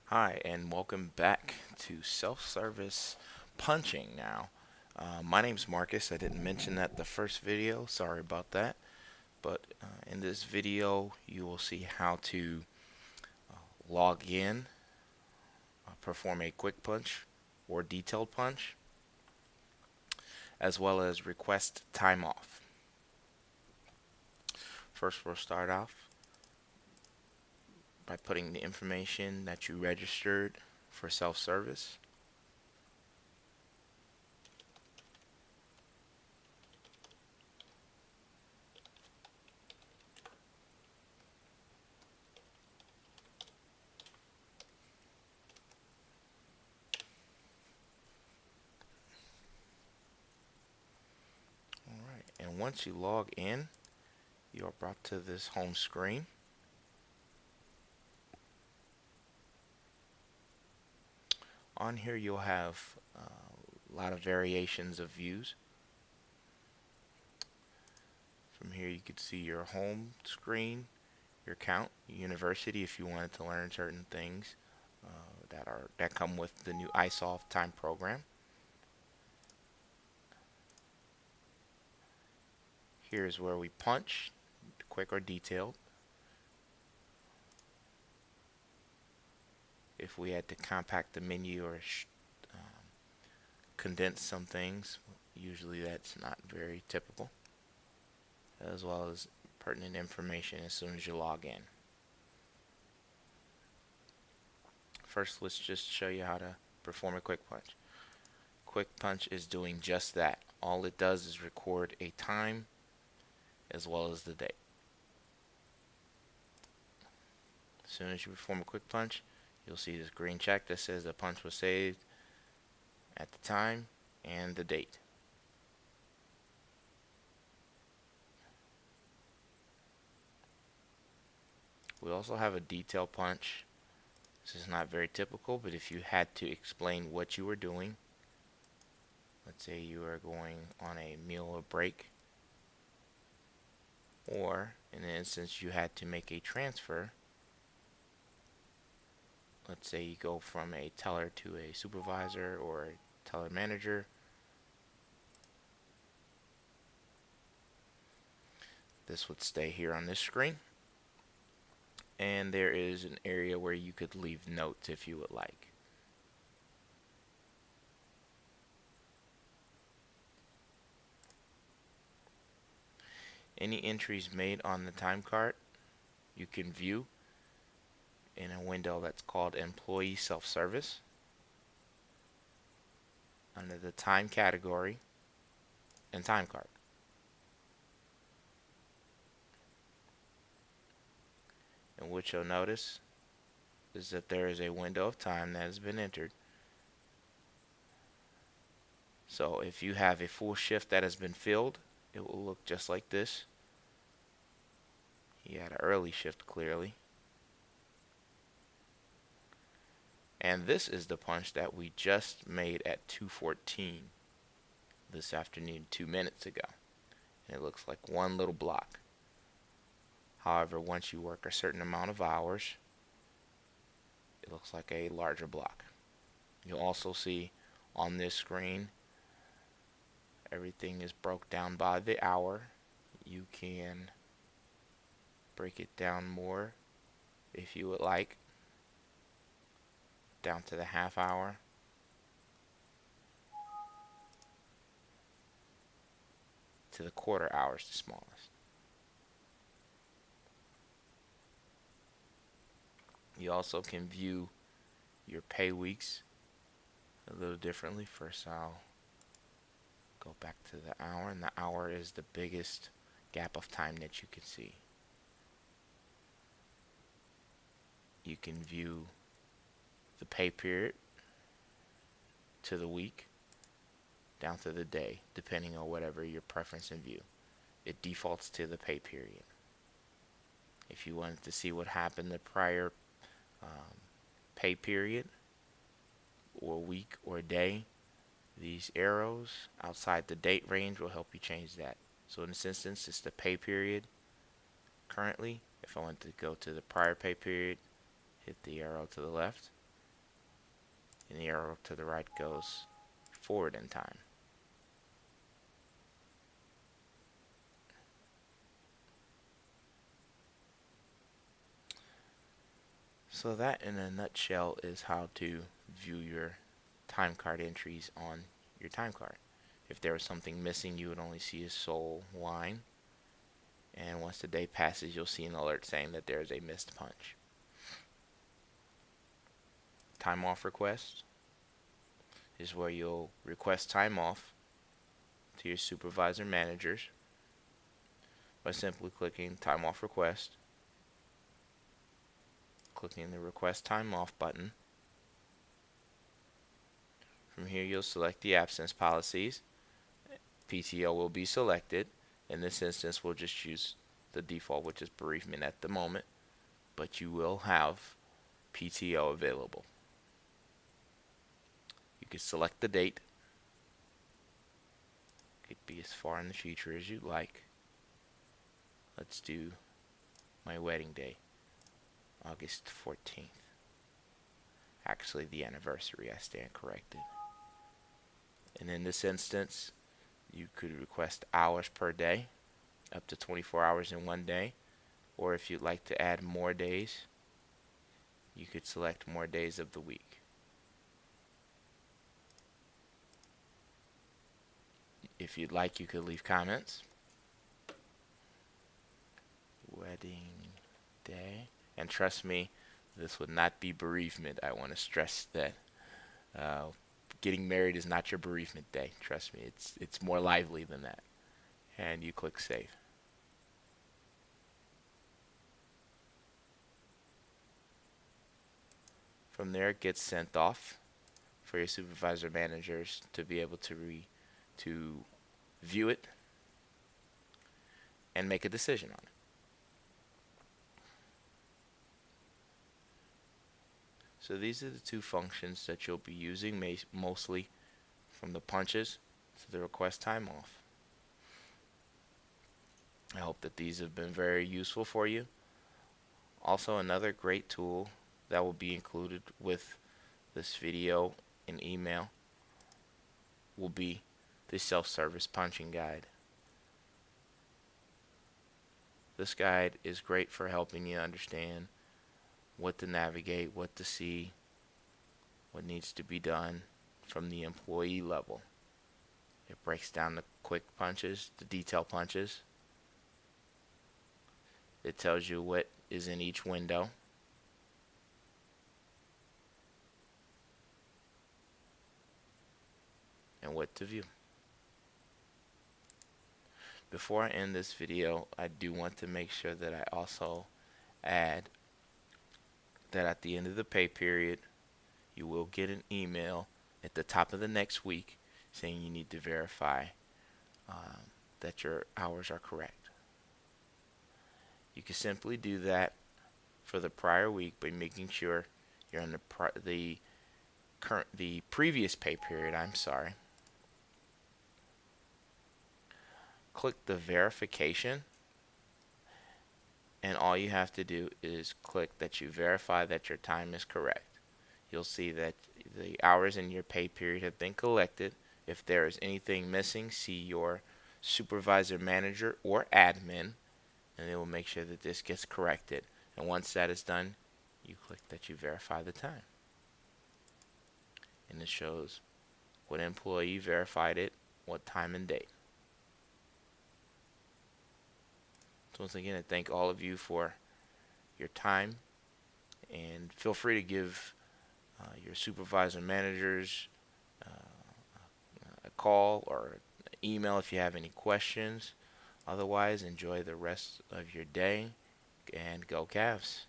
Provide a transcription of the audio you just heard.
Hi, and welcome back to self-service punching now. My name's Marcus. I didn't mention that the first video. Sorry about that. But in this video, you will see how to log in, perform a quick punch or detailed punch, as well as request time off. First, we'll start off by putting the information that you registered for self-service. Alright, and once you log in, you are brought to this home screen. On here you'll have a lot of variations of views. From here you could see your home screen, your account, university if you wanted to learn certain things that come with the new iSolve time program. Here's where we punch, quick or detailed. If we had to compact the menu or condense some things, usually that's not very typical, as well as pertinent information as soon as you log in. First, let's just show you how to perform a quick punch. Quick punch is doing just that. All it does is record a time as well as the date. As soon as you perform a quick punch, you'll see this green check that says the punch was saved at the time and the date. We also have a detail punch. This is not very typical, but if you had to explain what you were doing, let's say you are going on a meal or break, or in an instance you had to make a transfer. Let's say you go from a teller to a supervisor or a teller manager. This would stay here on this screen. And there is an area where you could leave notes if you would like. Any entries made on the time card you can view in a window that's called Employee Self-Service under the Time category and Time card. And what you'll notice is that there is a window of time that has been entered. So if you have a full shift that has been filled, it will look just like this. He had an early shift clearly. And this is the punch that we just made at 2:14 this afternoon, 2 minutes ago. And it looks like one little block. However, once you work a certain amount of hours, it looks like a larger block. You'll also see on this screen everything is broke down by the hour. You can break it down more if you would like, down to the half hour, to the quarter hours, the smallest. You also can view your pay weeks a little differently. First, I'll go back to the hour, and the hour is the biggest gap of time that you can see. You can view the pay period to the week, down to the day, depending on whatever your preference and view. It defaults to the pay period. If you wanted to see what happened the prior pay period or week or day, these arrows outside the date range will help you change that. So in this instance, it's the pay period currently. If I want to go to the prior pay period, hit the arrow to the left. and the arrow to the right goes forward in time. So that in a nutshell is how to view your time card entries on your time card. If there was something missing, you would only see a sole line, and once the day passes, you'll see an alert saying that there is a missed punch. Time off request is where you'll request time off to your supervisor managers by simply clicking time off request, clicking the request time off button. From here you'll select the absence policies. PTO will be selected. In this instance we'll just use the default, which is bereavement at the moment, but you will have PTO available. You can select the date. It could be as far in the future as you'd like. Let's do my wedding day, August 14th. Actually, the anniversary, I stand corrected. And in this instance, you could request hours per day, up to 24 hours in one day. Or if you'd like to add more days, you could select more days of the week. If you'd like, you could leave comments. Wedding day. And trust me, this would not be bereavement. I want to stress that getting married is not your bereavement day. Trust me, it's more lively than that. And you click save. From there, it gets sent off for your supervisor managers to be able to view it and make a decision on it. So these are the two functions that you'll be using mostly, from the punches to the request time off. I hope that these have been very useful for you. Also, another great tool that will be included with this video and email will be the self-service punching guide. This guide is great for helping you understand what to navigate, what to see, what needs to be done from the employee level. It breaks down the quick punches, the detail punches. It tells you what is in each window. And what to view. Before I end this video, I do want to make sure that I also add that at the end of the pay period, you will get an email at the top of the next week saying you need to verify that your hours are correct. You can simply do that for the prior week by making sure you're in the previous pay period. Click the verification, and all you have to do is click that you verify that your time is correct. You'll see that the hours in your pay period have been collected. If there is anything missing, see your supervisor manager or admin, and they will make sure that this gets corrected. And once that is done, you click that you verify the time. And it shows what employee verified it, what time and date. So once again, I thank all of you for your time, and feel free to give your supervisor managers a call or email if you have any questions. Otherwise, enjoy the rest of your day, and go Cavs.